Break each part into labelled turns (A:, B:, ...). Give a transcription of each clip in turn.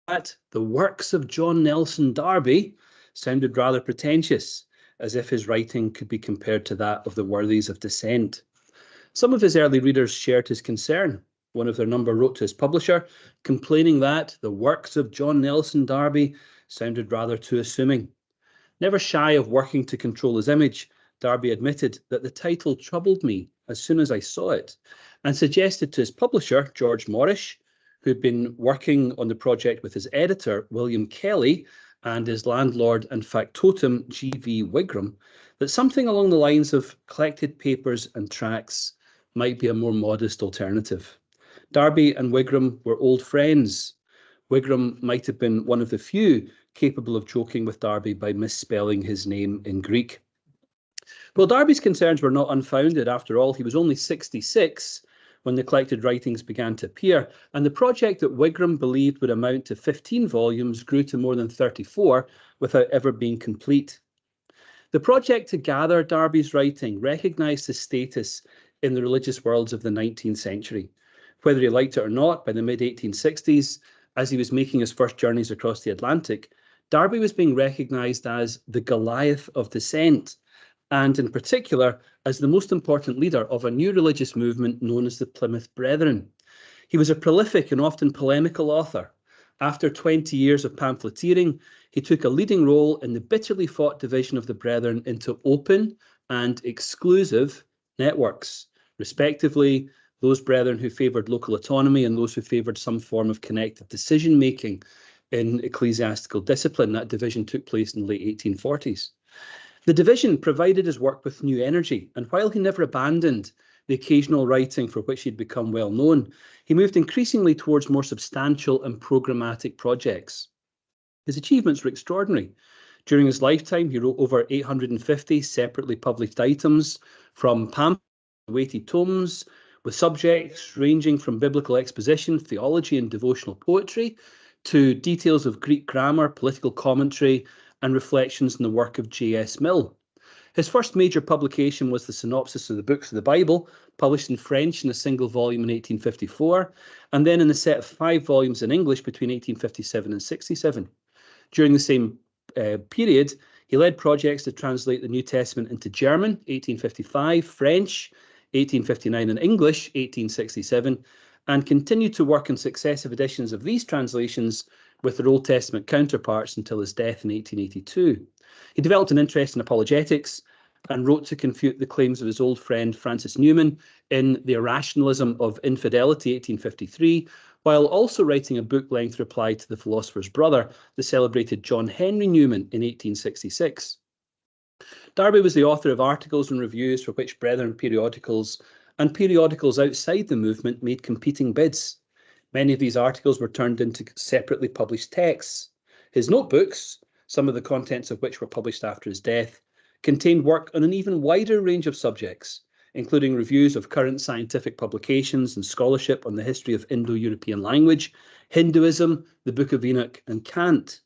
A: that, the works of John Nelson Darby sounded rather pretentious, as if his writing could be compared to that of the worthies of dissent. Some of his early readers shared his concern. One of their number wrote to his publisher, complaining that the works of John Nelson Darby sounded rather too assuming. Never shy of working to control his image, Darby admitted that the title troubled me as soon as I saw it, and suggested to his publisher, George Morrish, who had been working on the project with his editor, William Kelly, and his landlord and factotum, G.V. Wigram, that something along the lines of collected papers and tracts might be a more modest alternative. Darby and Wigram were old friends. Wigram might have been one of the few capable of joking with Darby by misspelling his name in Greek. Well, Darby's concerns were not unfounded. After all, he was only 66 when the collected writings began to appear, and the project that Wigram believed would amount to 15 volumes grew to more than 34 without ever being complete. The project to gather Darby's writing recognised his status in the religious worlds of the 19th century. Whether he liked it or not, by the mid-1860s, as he was making his first journeys across the Atlantic, Darby was being recognised as the Goliath of dissent, and in particular as the most important leader of a new religious movement known as the Plymouth Brethren. He was a prolific and often polemical author. After 20 years of pamphleteering, he took a leading role in the bitterly fought division of the Brethren into open and exclusive networks, respectively, those Brethren who favoured local autonomy and those who favoured some form of connected decision-making in ecclesiastical discipline. That division took place in the late 1840s. The division provided his work with new energy, and while he never abandoned the occasional writing for which he'd become well known, he moved increasingly towards more substantial and programmatic projects. His achievements were extraordinary. During his lifetime, he wrote over 850 separately published items, from pamphlets to weighty tomes, with subjects ranging from biblical exposition, theology, and devotional poetry, to details of Greek grammar, political commentary, and reflections on the work of J.S. Mill. His first major publication was the synopsis of the books of the Bible, published in French in a single volume in 1854, and then in a set of 5 volumes in English between 1857 and 67. During the same period, he led projects to translate the New Testament into German, 1855, French, 1859, and English, 1867, and continued to work on successive editions of these translations with their Old Testament counterparts until his death in 1882. He developed an interest in apologetics and wrote to confute the claims of his old friend Francis Newman in The Irrationalism of Infidelity, 1853, while also writing a book-length reply to the philosopher's brother, the celebrated John Henry Newman, in 1866. Darby was the author of articles and reviews for which Brethren periodicals and periodicals outside the movement made competing bids. Many of these articles were turned into separately published texts. His notebooks, some of the contents of which were published after his death, contained work on an even wider range of subjects, including reviews of current scientific publications and scholarship on the history of Indo-European language, Hinduism, the Book of Enoch, and Kant.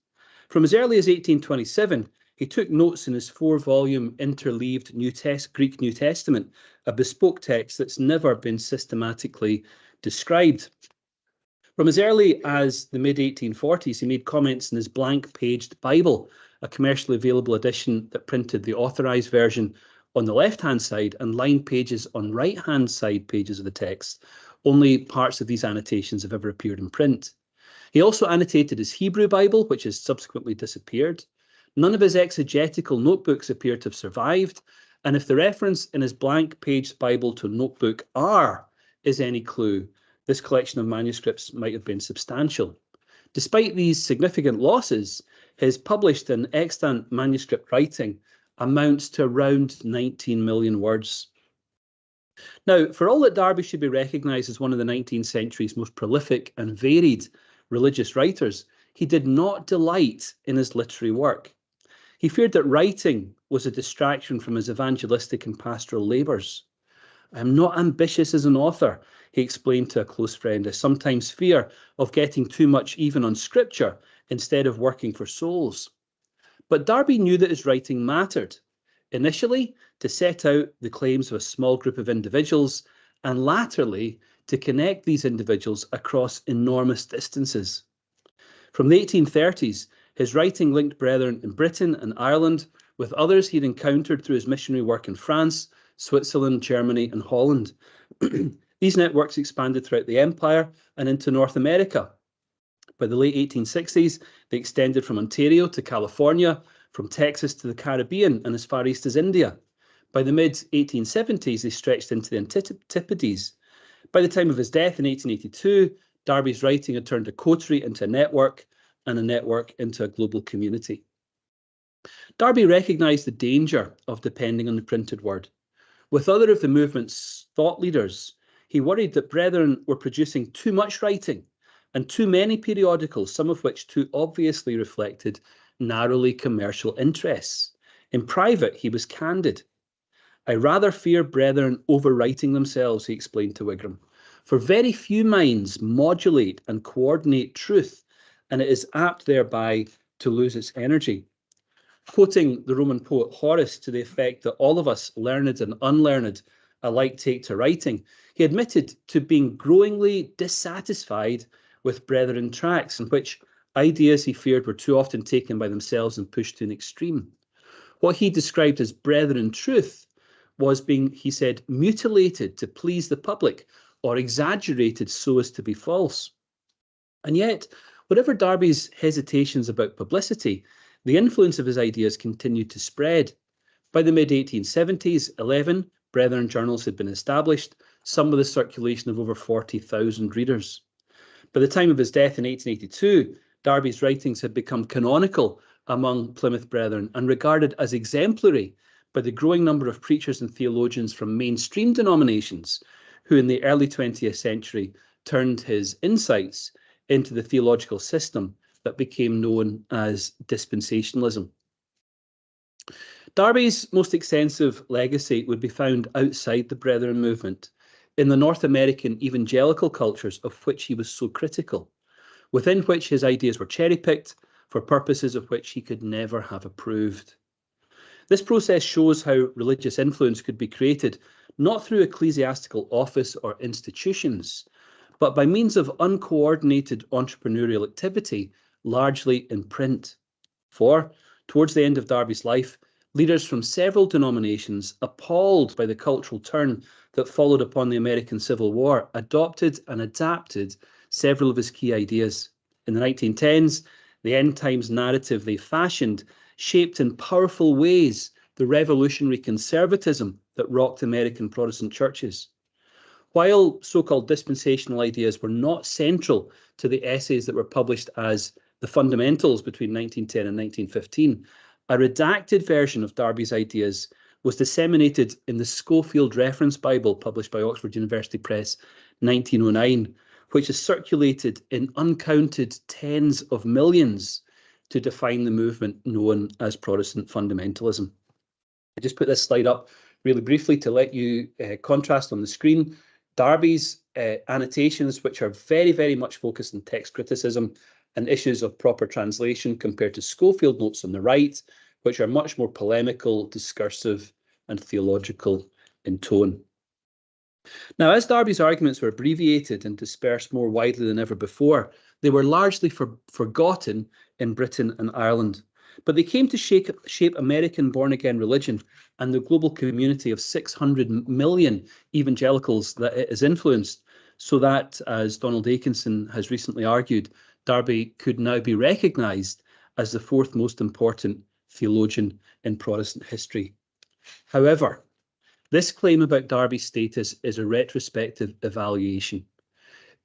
A: From as early as 1827, he took notes in his 4-volume interleaved Greek New Testament, a bespoke text that's never been systematically described. From as early as the mid-1840s, he made comments in his blank-paged Bible, a commercially available edition that printed the authorised version on the left-hand side and lined pages on right-hand side pages of the text. Only parts of these annotations have ever appeared in print. He also annotated his Hebrew Bible, which has subsequently disappeared. None of his exegetical notebooks appear to have survived, and if the reference in his blank-paged Bible to notebook R is any clue, this collection of manuscripts might have been substantial. Despite these significant losses, his published and extant manuscript writing amounts to around 19 million words. Now, for all that Darby should be recognised as one of the 19th century's most prolific and varied religious writers, he did not delight in his literary work. He feared that writing was a distraction from his evangelistic and pastoral labours. "I am not ambitious as an author," he explained to a close friend. "I sometimes fear of getting too much even on scripture instead of working for souls." But Darby knew that his writing mattered, initially to set out the claims of a small group of individuals, and latterly to connect these individuals across enormous distances. From the 1830s, his writing linked brethren in Britain and Ireland with others he'd encountered through his missionary work in France, Switzerland, Germany, and Holland. These networks expanded throughout the empire and into North America. By the late 1860s, they extended from Ontario to California, from Texas to the Caribbean, and as far east as India. By the mid-1870s, they stretched into the Antipodes. By the time of his death in 1882, Darby's writing had turned a coterie into a network, and a network into a global community. Darby recognised the danger of depending on the printed word. With other of the movement's thought leaders, he worried that brethren were producing too much writing and too many periodicals, some of which too obviously reflected narrowly commercial interests. In private, he was candid. I rather fear brethren overwriting themselves, he explained to Wigram, for very few minds modulate and coordinate truth, and it is apt thereby to lose its energy. Quoting the Roman poet Horace to the effect that all of us, learned and unlearned, alike take to writing, he admitted to being growingly dissatisfied with brethren tracts, in which ideas he feared were too often taken by themselves and pushed to an extreme. What he described as brethren truth was being, he said, mutilated to please the public or exaggerated so as to be false. And yet, whatever Darby's hesitations about publicity, the influence of his ideas continued to spread. By the mid-1870s, 11 Brethren journals had been established, some with a circulation of over 40,000 readers. By the time of his death in 1882, Darby's writings had become canonical among Plymouth Brethren and regarded as exemplary by the growing number of preachers and theologians from mainstream denominations who in the early 20th century turned his insights into the theological system that became known as dispensationalism. Darby's most extensive legacy would be found outside the Brethren movement, in the North American evangelical cultures of which he was so critical, within which his ideas were cherry-picked for purposes of which he could never have approved. This process shows how religious influence could be created, not through ecclesiastical office or institutions, but by means of uncoordinated entrepreneurial activity, largely in print. For, towards the end of Darby's life, leaders from several denominations, appalled by the cultural turn that followed upon the American Civil War, adopted and adapted several of his key ideas. In the 1910s, the end times narrative they fashioned shaped in powerful ways the revolutionary conservatism that rocked American Protestant churches. While so-called dispensational ideas were not central to the essays that were published as the fundamentals between 1910 and 1915, a redacted version of Darby's ideas was disseminated in the Schofield Reference Bible published by Oxford University Press 1909, which is circulated in uncounted tens of millions to define the movement known as Protestant fundamentalism. I just put this slide up really briefly to let you contrast on the screen Darby's annotations, which are very, very much focused on text criticism and issues of proper translation, compared to Schofield notes on the right, which are much more polemical, discursive, and theological in tone. Now, as Darby's arguments were abbreviated and dispersed more widely than ever before, they were largely forgotten in Britain and Ireland. But they came to shape American born-again religion and the global community of 600 million evangelicals that it has influenced, so that, as Donald Akinson has recently argued, Darby could now be recognised as the fourth most important theologian in Protestant history. However, this claim about Darby's status is a retrospective evaluation.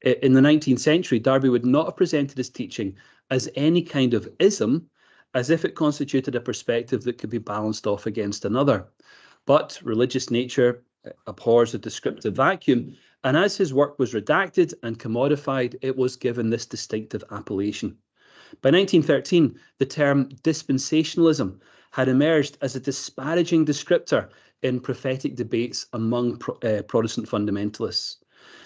A: In the 19th century, Darby would not have presented his teaching as any kind of ism, as if it constituted a perspective that could be balanced off against another. But religious nature abhors a descriptive vacuum, and as his work was redacted and commodified, it was given this distinctive appellation. By 1913, the term dispensationalism had emerged as a disparaging descriptor in prophetic debates among Protestant fundamentalists.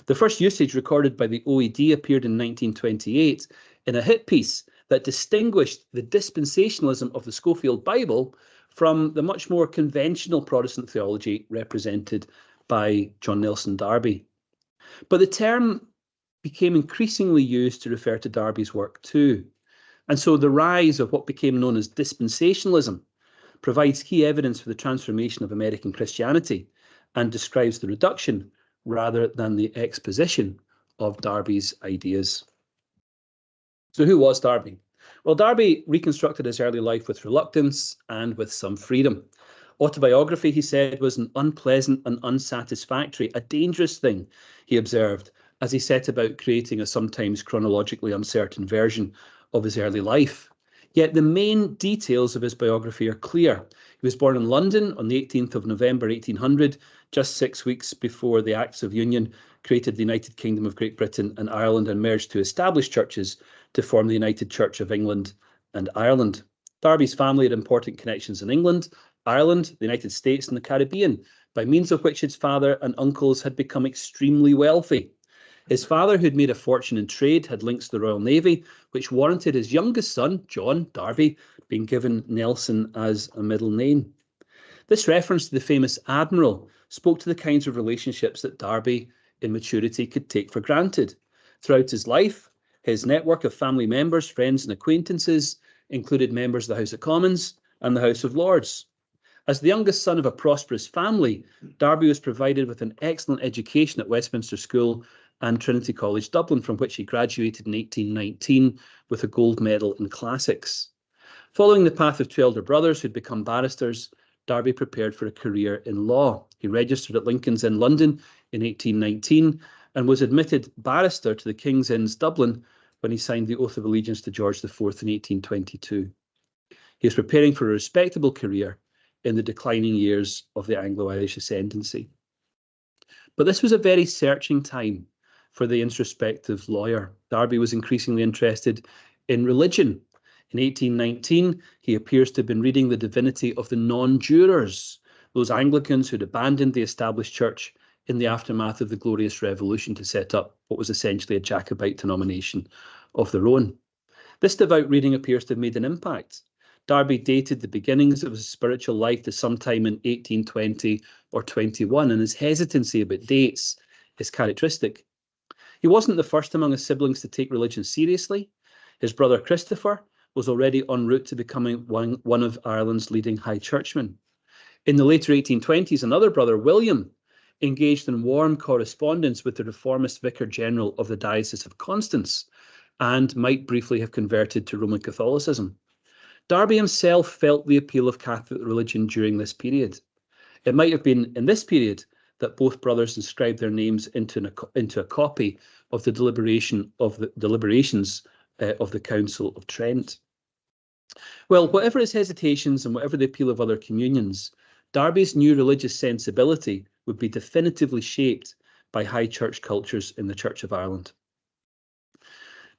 A: The first usage recorded by the OED appeared in 1928 in a hit piece that distinguished the dispensationalism of the Schofield Bible from the much more conventional Protestant theology represented by John Nelson Darby. But the term became increasingly used to refer to Darby's work too. And so the rise of what became known as dispensationalism provides key evidence for the transformation of American Christianity and describes the reduction rather than the exposition of Darby's ideas. So who was Darby? Well, Darby reconstructed his early life with reluctance and with some freedom. Autobiography, he said, was an unpleasant and unsatisfactory, a dangerous thing, he observed, as he set about creating a sometimes chronologically uncertain version of his early life. Yet the main details of his biography are clear. He was born in London on the 18th of November 1800, just 6 weeks before the Acts of Union created the United Kingdom of Great Britain and Ireland and merged two established churches to form the United Church of England and Ireland. Darby's family had important connections in England, Ireland, the United States and the Caribbean, by means of which his father and uncles had become extremely wealthy. His father, who'd made a fortune in trade, had links to the Royal Navy, which warranted his youngest son, John Darby, being given Nelson as a middle name. This reference to the famous admiral spoke to the kinds of relationships that Darby, in maturity, could take for granted. Throughout his life, his network of family members, friends and acquaintances included members of the House of Commons and the House of Lords. As the youngest son of a prosperous family, Darby was provided with an excellent education at Westminster School and Trinity College Dublin, from which he graduated in 1819 with a gold medal in classics. Following the path of two elder brothers who'd become barristers, Darby prepared for a career in law. He registered at Lincoln's Inn, London in 1819 and was admitted barrister to the King's Inns, Dublin, when he signed the Oath of Allegiance to George IV in 1822. He was preparing for a respectable career in the declining years of the Anglo-Irish ascendancy. But this was a very searching time for the introspective lawyer. Darby was increasingly interested in religion. In 1819, he appears to have been reading the divinity of the non-jurors, those Anglicans who'd abandoned the established church in the aftermath of the Glorious Revolution to set up what was essentially a Jacobite denomination of their own. This devout reading appears to have made an impact. Darby dated the beginnings of his spiritual life to sometime in 1820 or 21, and his hesitancy about dates is characteristic. He wasn't the first among his siblings to take religion seriously. His brother Christopher was already en route to becoming one of Ireland's leading high churchmen. In the later 1820s, another brother, William, engaged in warm correspondence with the reformist vicar general of the Diocese of Constance and might briefly have converted to Roman Catholicism. Darby himself felt the appeal of Catholic religion during this period. It might have been in this period that both brothers inscribed their names into a copy of the deliberations of the Council of Trent. Well, whatever his hesitations and whatever the appeal of other communions, Darby's new religious sensibility would be definitively shaped by high church cultures in the Church of Ireland.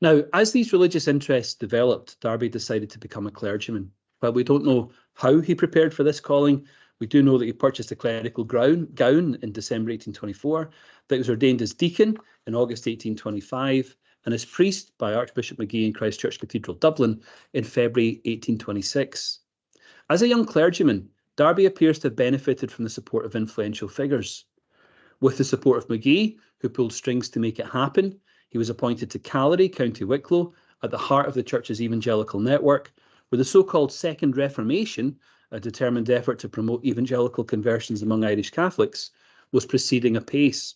A: Now, as these religious interests developed, Darby decided to become a clergyman. While we don't know how he prepared for this calling, we do know that he purchased a clerical gown in December 1824, that he was ordained as deacon in August 1825, and as priest by Archbishop Magee in Christ Church Cathedral, Dublin, in February 1826. As a young clergyman, Darby appears to have benefited from the support of influential figures. With the support of Magee, who pulled strings to make it happen, he was appointed to Callery, County Wicklow, at the heart of the church's evangelical network, where the so-called Second Reformation, a determined effort to promote evangelical conversions among Irish Catholics, was proceeding apace.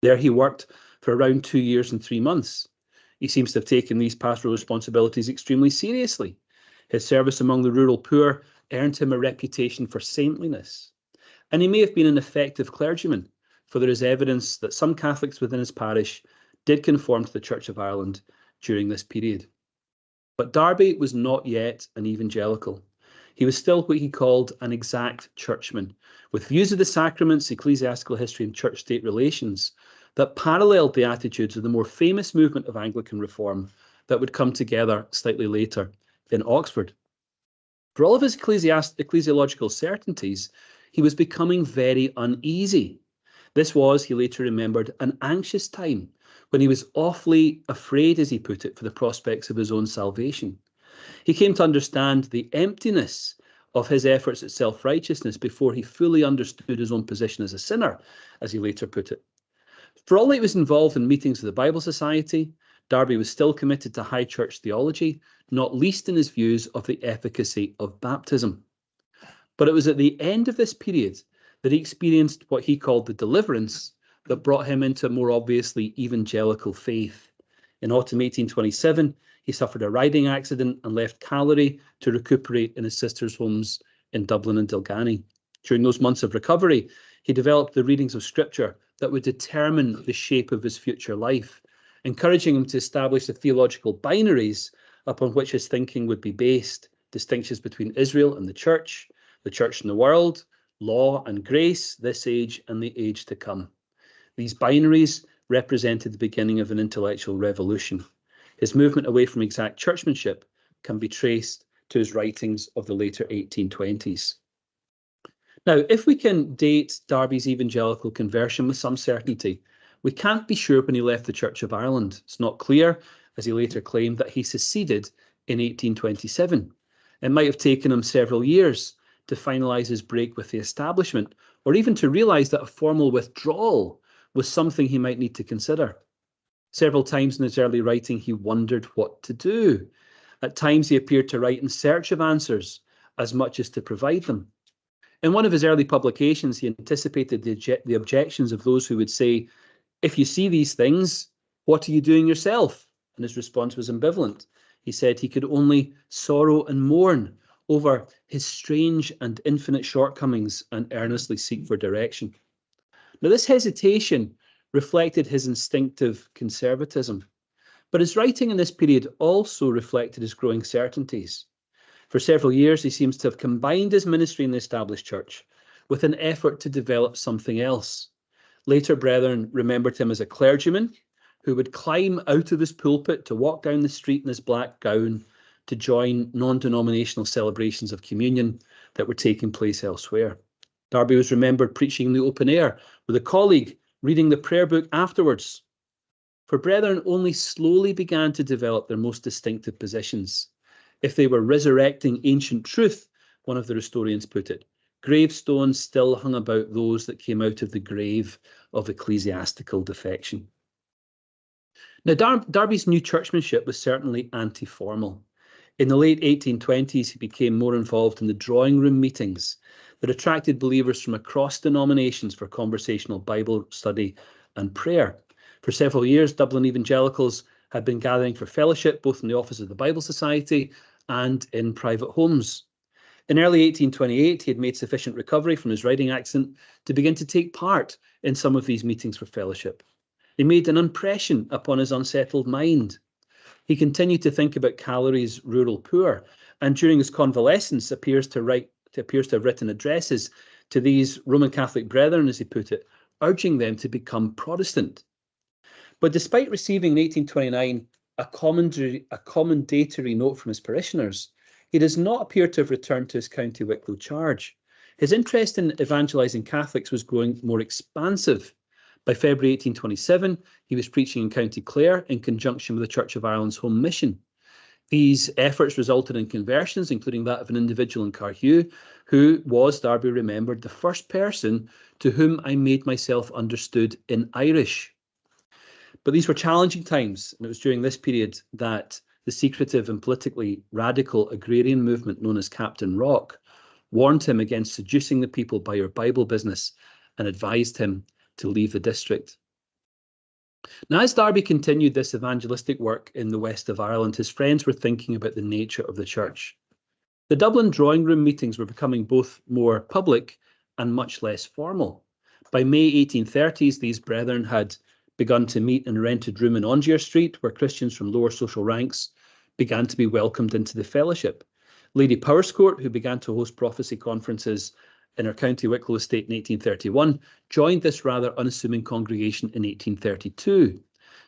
A: There he worked for around 2 years and 3 months. He seems to have taken these pastoral responsibilities extremely seriously. His service among the rural poor earned him a reputation for saintliness. And he may have been an effective clergyman, for there is evidence that some Catholics within his parish did conform to the Church of Ireland during this period. But Darby was not yet an evangelical. He was still what he called an exact churchman, with views of the sacraments, ecclesiastical history and church-state relations that paralleled the attitudes of the more famous movement of Anglican reform that would come together slightly later in Oxford. For all of his ecclesiological certainties, he was becoming very uneasy. This was, he later remembered, an anxious time when he was awfully afraid, as he put it, for the prospects of his own salvation. He came to understand the emptiness of his efforts at self-righteousness before he fully understood his own position as a sinner, as he later put it. For all that he was involved in meetings of the Bible Society, Darby was still committed to high church theology, not least in his views of the efficacy of baptism. But it was at the end of this period that he experienced what he called the deliverance that brought him into a more obviously evangelical faith. In autumn 1827, he suffered a riding accident and left Calgary to recuperate in his sister's homes in Dublin and Dilgany. During those months of recovery, he developed the readings of Scripture that would determine the shape of his future life, encouraging him to establish the theological binaries upon which his thinking would be based: distinctions between Israel and the church and the world, law and grace, this age and the age to come. These binaries represented the beginning of an intellectual revolution. His movement away from exact churchmanship can be traced to his writings of the later 1820s. Now, if we can date Darby's evangelical conversion with some certainty, we can't be sure when he left the Church of Ireland. It's not clear, as he later claimed, that he seceded in 1827. It might have taken him several years to finalise his break with the establishment, or even to realise that a formal withdrawal was something he might need to consider. Several times in his early writing, he wondered what to do. At times, he appeared to write in search of answers as much as to provide them. In one of his early publications, he anticipated the objections of those who would say, "If you see these things, what are you doing yourself?" And his response was ambivalent. He said he could only sorrow and mourn over his strange and infinite shortcomings and earnestly seek for direction. Now, this hesitation reflected his instinctive conservatism, but his writing in this period also reflected his growing certainties. For several years, he seems to have combined his ministry in the established church with an effort to develop something else. Later brethren remembered him as a clergyman who would climb out of his pulpit to walk down the street in his black gown to join non-denominational celebrations of communion that were taking place elsewhere. Darby was remembered preaching in the open air with a colleague, reading the prayer book afterwards. For brethren only slowly began to develop their most distinctive positions. If they were resurrecting ancient truth, one of the Restorians put it, gravestones still hung about those that came out of the grave of ecclesiastical defection. Now, Darby's new churchmanship was certainly anti-formal. In the late 1820s, he became more involved in the drawing room meetings that attracted believers from across denominations for conversational Bible study and prayer. For several years, Dublin evangelicals had been gathering for fellowship, both in the office of the Bible Society and in private homes. In early 1828, he had made sufficient recovery from his riding accident to begin to take part in some of these meetings for fellowship. They made an impression upon his unsettled mind. He continued to think about Calgary's rural poor, and during his convalescence appears to have written addresses to these Roman Catholic brethren, as he put it, urging them to become Protestant. But despite receiving in 1829 a commendatory note from his parishioners, he does not appear to have returned to his County Wicklow charge. His interest in evangelising Catholics was growing more expansive. By February 1827, he was preaching in County Clare in conjunction with the Church of Ireland's home mission. These efforts resulted in conversions, including that of an individual in Carhew, who was, Darby remembered, the first person to whom I made myself understood in Irish. But these were challenging times, and it was during this period that the secretive and politically radical agrarian movement known as Captain Rock warned him against seducing the people by your Bible business and advised him to leave the district. Now, as Darby continued this evangelistic work in the west of Ireland, his friends were thinking about the nature of the church. The Dublin drawing room meetings were becoming both more public and much less formal. By May 1830s, these brethren had begun to meet in a rented room in Ongier Street, where Christians from lower social ranks began to be welcomed into the fellowship. Lady Powerscourt, who began to host prophecy conferences in her County Wicklow estate in 1831, joined this rather unassuming congregation in 1832.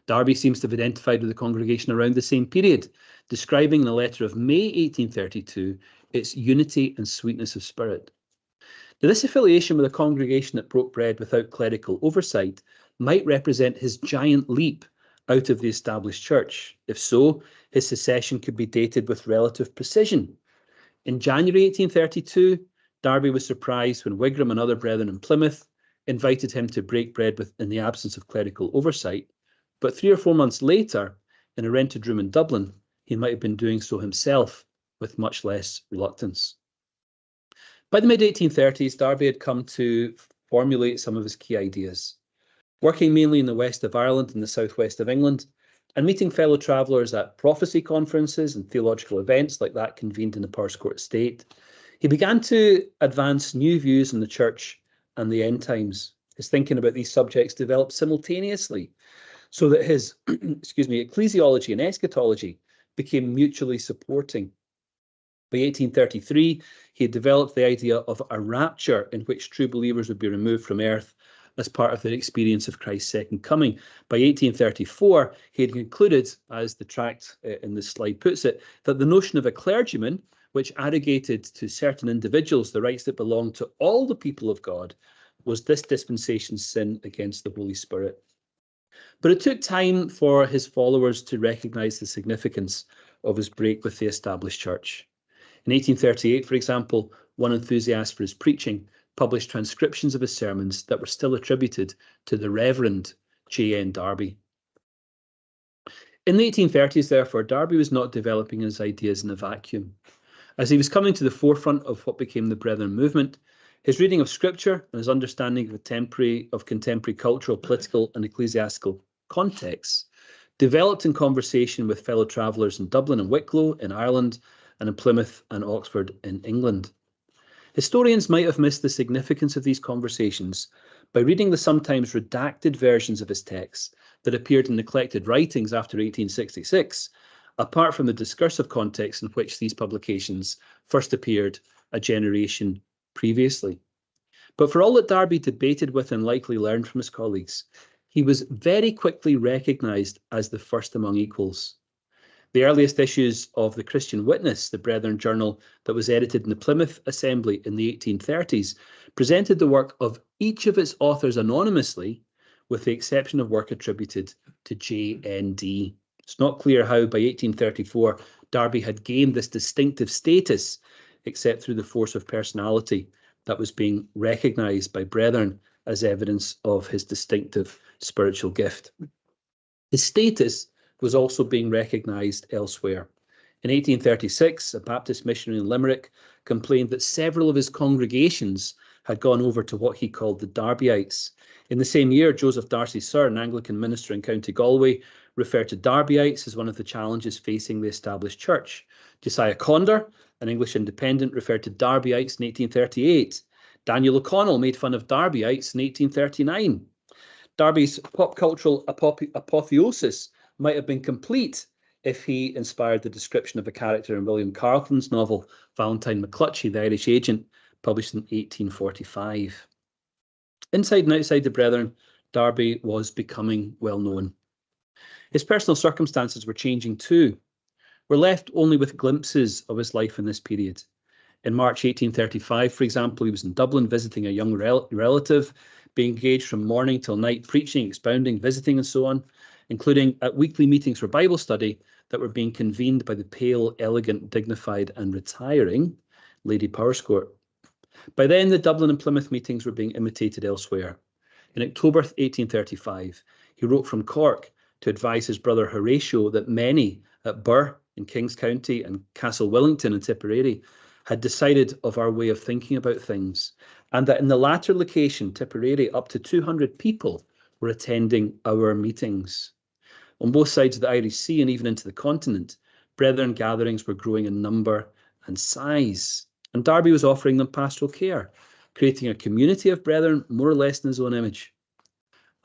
A: Darby seems to have identified with the congregation around the same period, describing in a letter of May 1832 its unity and sweetness of spirit. Now, this affiliation with a congregation that broke bread without clerical oversight might represent his giant leap out of the established church. If so, his secession could be dated with relative precision. In January 1832, Darby was surprised when Wigram and other brethren in Plymouth invited him to break bread in the absence of clerical oversight. But 3 or 4 months later, in a rented room in Dublin, he might have been doing so himself with much less reluctance. By the mid-1830s, Darby had come to formulate some of his key ideas, working mainly in the west of Ireland and the southwest of England, and meeting fellow travellers at prophecy conferences and theological events like that convened in the Powerscourt estate. He began to advance new views on the church and the end times. His thinking about these subjects developed simultaneously, so that his ecclesiology and eschatology became mutually supporting. By 1833, he had developed the idea of a rapture in which true believers would be removed from earth as part of their experience of Christ's second coming. By 1834, he had concluded, as the tract in this slide puts it, that the notion of a clergyman, which arrogated to certain individuals the rights that belonged to all the people of God, was this dispensation's sin against the Holy Spirit. But it took time for his followers to recognise the significance of his break with the established church. In 1838, for example, one enthusiast for his preaching published transcriptions of his sermons that were still attributed to the Reverend J.N. Darby. In the 1830s, therefore, Darby was not developing his ideas in a vacuum. As he was coming to the forefront of what became the Brethren movement, his reading of Scripture and his understanding of contemporary cultural, political and ecclesiastical contexts developed in conversation with fellow travellers in Dublin and Wicklow in Ireland and in Plymouth and Oxford in England. Historians might have missed the significance of these conversations by reading the sometimes redacted versions of his texts that appeared in the collected writings after 1866, apart from the discursive context in which these publications first appeared a generation previously. But for all that Darby debated with and likely learned from his colleagues, he was very quickly recognised as the first among equals. The earliest issues of the Christian Witness, the Brethren journal that was edited in the Plymouth Assembly in the 1830s, presented the work of each of its authors anonymously, with the exception of work attributed to J.N.D. It's not clear how by 1834 Darby had gained this distinctive status, except through the force of personality that was being recognised by Brethren as evidence of his distinctive spiritual gift. His status was also being recognised elsewhere. In 1836, a Baptist missionary in Limerick complained that several of his congregations had gone over to what he called the Darbyites. In the same year, Joseph D'Arcy Sir, an Anglican minister in County Galway, referred to Darbyites as one of the challenges facing the established church. Josiah Conder, an English independent, referred to Darbyites in 1838. Daniel O'Connell made fun of Darbyites in 1839. Darby's pop cultural apotheosis might have been complete if he inspired the description of a character in William Carleton's novel Valentine McClutchie, the Irish Agent, published in 1845. Inside and outside the Brethren, Darby was becoming well known. His personal circumstances were changing too. We're left only with glimpses of his life in this period. In March 1835, for example, he was in Dublin visiting a young relative, being engaged from morning till night, preaching, expounding, visiting, and so on, including at weekly meetings for Bible study that were being convened by the pale, elegant, dignified, and retiring Lady Powerscourt. By then, the Dublin and Plymouth meetings were being imitated elsewhere. In October 1835, he wrote from Cork to advise his brother Horatio that many at Birr in Kings County and Castle Willington in Tipperary had decided of our way of thinking about things, and that in the latter location, Tipperary, up to 200 people were attending our meetings. On both sides of the Irish Sea and even into the continent, Brethren gatherings were growing in number and size, and Darby was offering them pastoral care, creating a community of Brethren more or less in his own image.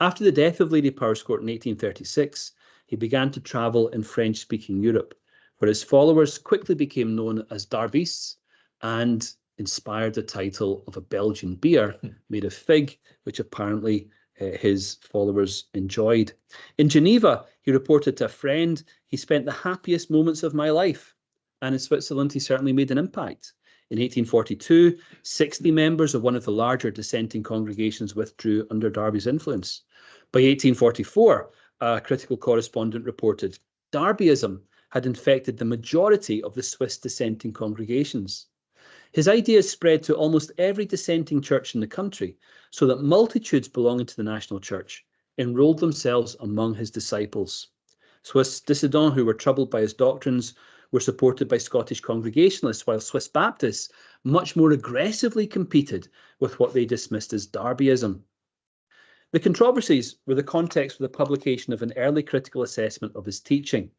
A: After the death of Lady Powerscourt in 1836, he began to travel in French-speaking Europe, where his followers quickly became known as Darbists and inspired the title of a Belgian beer made of fig, which apparently his followers enjoyed. In Geneva, he reported to a friend, he spent the happiest moments of my life. And in Switzerland, he certainly made an impact. In 1842, 60 members of one of the larger dissenting congregations withdrew under Darby's influence. By 1844, a critical correspondent reported, Darbyism had infected the majority of the Swiss dissenting congregations. His ideas spread to almost every dissenting church in the country, so that multitudes belonging to the national church enrolled themselves among his disciples. Swiss dissidents who were troubled by his doctrines were supported by Scottish Congregationalists, while Swiss Baptists much more aggressively competed with what they dismissed as Darbyism. The controversies were the context for the publication of an early critical assessment of his teaching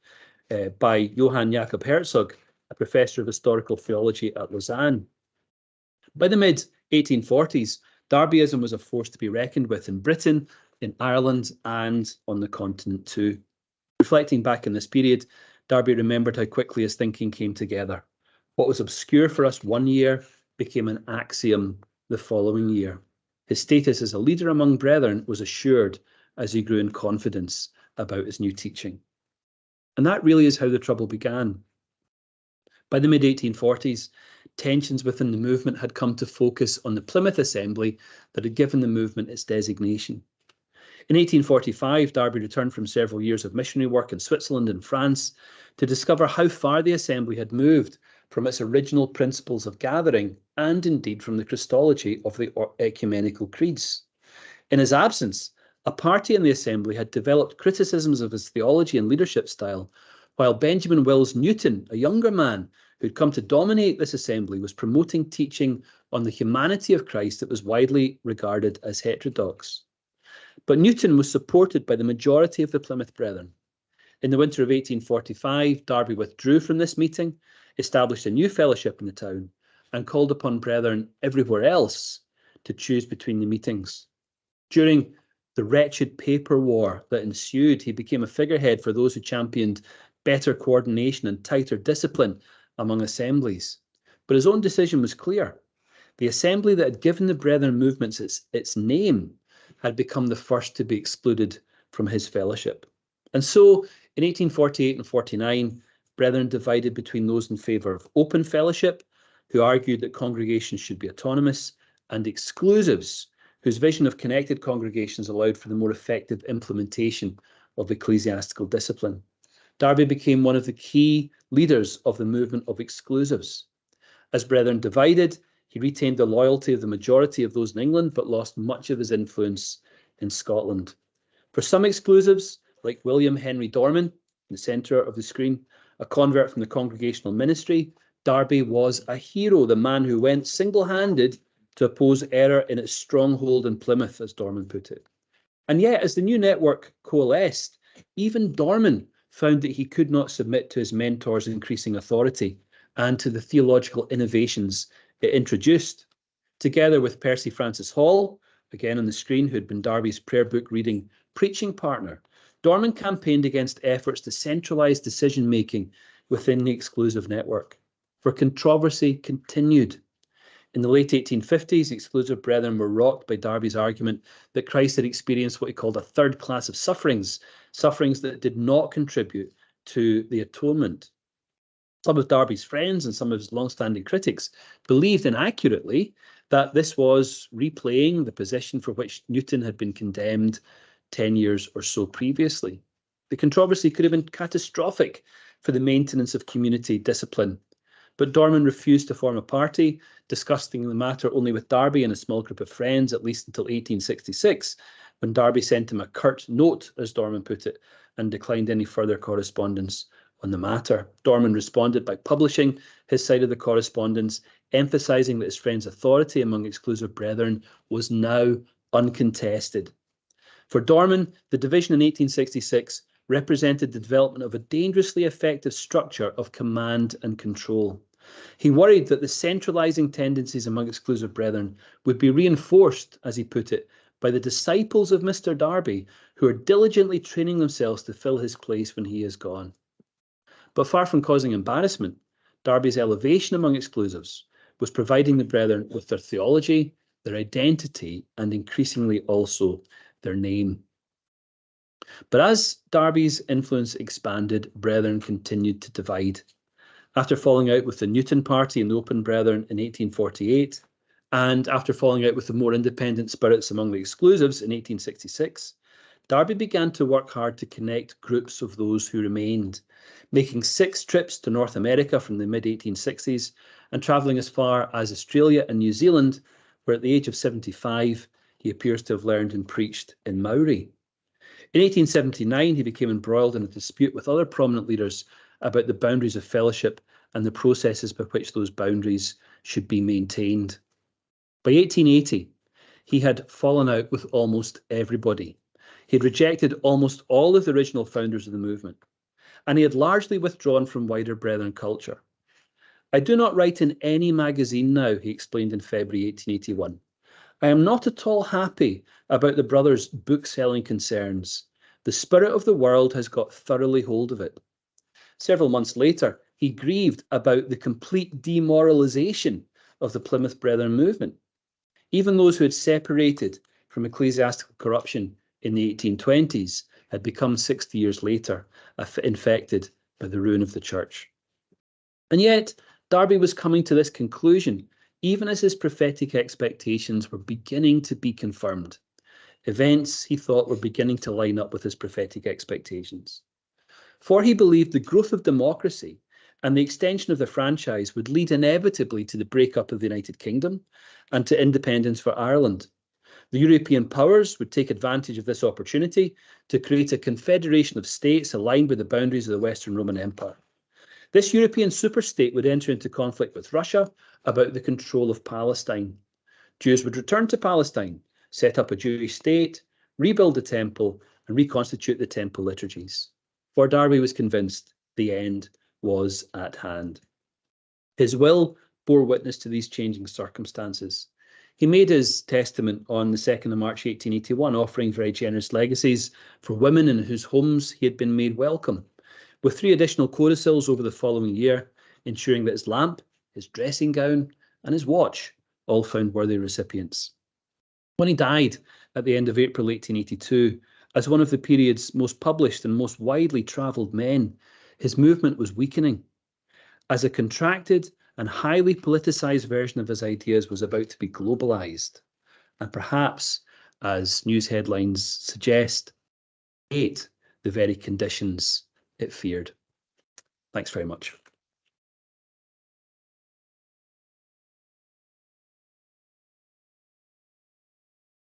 A: by Johann Jakob Herzog, a professor of historical theology at Lausanne. By the mid-1840s, Darbyism was a force to be reckoned with in Britain, in Ireland, and on the continent too. Reflecting back on this period, Darby remembered how quickly his thinking came together. What was obscure for us one year became an axiom the following year. His status as a leader among brethren was assured as he grew in confidence about his new teaching. And that really is how the trouble began. By the mid-1840s, tensions within the movement had come to focus on the Plymouth Assembly that had given the movement its designation. In 1845, Darby returned from several years of missionary work in Switzerland and France to discover how far the Assembly had moved from its original principles of gathering and indeed from the Christology of the ecumenical creeds. In his absence, a party in the Assembly had developed criticisms of his theology and leadership style, while Benjamin Wills Newton, a younger man who'd come to dominate this Assembly, was promoting teaching on the humanity of Christ that was widely regarded as heterodox. But Newton was supported by the majority of the Plymouth Brethren. In the winter of 1845, Darby withdrew from this meeting, established a new fellowship in the town, and called upon brethren everywhere else to choose between the meetings. During the wretched paper war that ensued, he became a figurehead for those who championed better coordination and tighter discipline among assemblies. But his own decision was clear. The assembly that had given the Brethren movements its name had become the first to be excluded from his fellowship. And so, in 1848 and 49, Brethren divided between those in favour of open fellowship, who argued that congregations should be autonomous, and exclusives, whose vision of connected congregations allowed for the more effective implementation of ecclesiastical discipline. Darby became one of the key leaders of the movement of exclusives. As Brethren divided, he retained the loyalty of the majority of those in England, but lost much of his influence in Scotland. For some exclusives, like William Henry Dorman, in the centre of the screen, a convert from the Congregational ministry, Darby was a hero, the man who went single-handed to oppose error in its stronghold in Plymouth, as Dorman put it. And yet, as the new network coalesced, even Dorman found that he could not submit to his mentor's increasing authority and to the theological innovations it introduced. Together with Percy Francis Hall, again on the screen, who had been Darby's prayer book reading preaching partner, Dorman campaigned against efforts to centralise decision-making within the exclusive network. For controversy continued. In the late 1850s, the exclusive brethren were rocked by Darby's argument that Christ had experienced what he called a third class of sufferings, sufferings that did not contribute to the atonement. Some of Darby's friends and some of his long-standing critics believed inaccurately that this was replaying the position for which Newton had been condemned 10 years or so previously. The controversy could have been catastrophic for the maintenance of community discipline, but Dorman refused to form a party, discussing the matter only with Darby and a small group of friends, at least until 1866, when Darby sent him a curt note, as Dorman put it, and declined any further correspondence on the matter. Dorman responded by publishing his side of the correspondence, emphasising that his friend's authority among exclusive brethren was now uncontested. For Dorman, the division in 1866 represented the development of a dangerously effective structure of command and control. He worried that the centralising tendencies among exclusive brethren would be reinforced, as he put it, by the disciples of Mr. Darby, who are diligently training themselves to fill his place when he is gone. But far from causing embarrassment, Darby's elevation among exclusives was providing the brethren with their theology, their identity, and increasingly also their name. But as Darby's influence expanded, brethren continued to divide. After falling out with the Newton Party and the Open Brethren in 1848, and after falling out with the more independent spirits among the exclusives in 1866, Darby began to work hard to connect groups of those who remained, making 6 trips to North America from the mid-1860s and travelling as far as Australia and New Zealand, where at the age of 75, he appears to have learned and preached in Maori. In 1879, he became embroiled in a dispute with other prominent leaders about the boundaries of fellowship and the processes by which those boundaries should be maintained. By 1880, he had fallen out with almost everybody. He had rejected almost all of the original founders of the movement, and he had largely withdrawn from wider Brethren culture. I do not write in any magazine now, he explained in February 1881. I am not at all happy about the brothers' book-selling concerns. The spirit of the world has got thoroughly hold of it. Several months later, he grieved about the complete demoralization of the Plymouth Brethren movement. Even those who had separated from ecclesiastical corruption in the 1820s had become 60 years later infected by the ruin of the church. And yet, Darby was coming to this conclusion even as his prophetic expectations were beginning to be confirmed. Events, he thought, were beginning to line up with his prophetic expectations. For he believed the growth of democracy and the extension of the franchise would lead inevitably to the breakup of the United Kingdom and to independence for Ireland. The European powers would take advantage of this opportunity to create a confederation of states aligned with the boundaries of the Western Roman Empire. This European superstate would enter into conflict with Russia about the control of Palestine. Jews would return to Palestine, set up a Jewish state, rebuild the temple, and reconstitute the temple liturgies. For Darby was convinced the end was at hand. His will bore witness to these changing circumstances. He made his testament on the 2nd of March 1881, offering very generous legacies for women in whose homes he had been made welcome, with 3 additional codicils over the following year, ensuring that his lamp, his dressing gown, and his watch all found worthy recipients. When he died at the end of April 1882, as one of the period's most published and most widely travelled men, his movement was weakening. As a contracted and highly politicised version of his ideas was about to be globalised, and perhaps, as news headlines suggest, create the very conditions it feared. Thanks very much.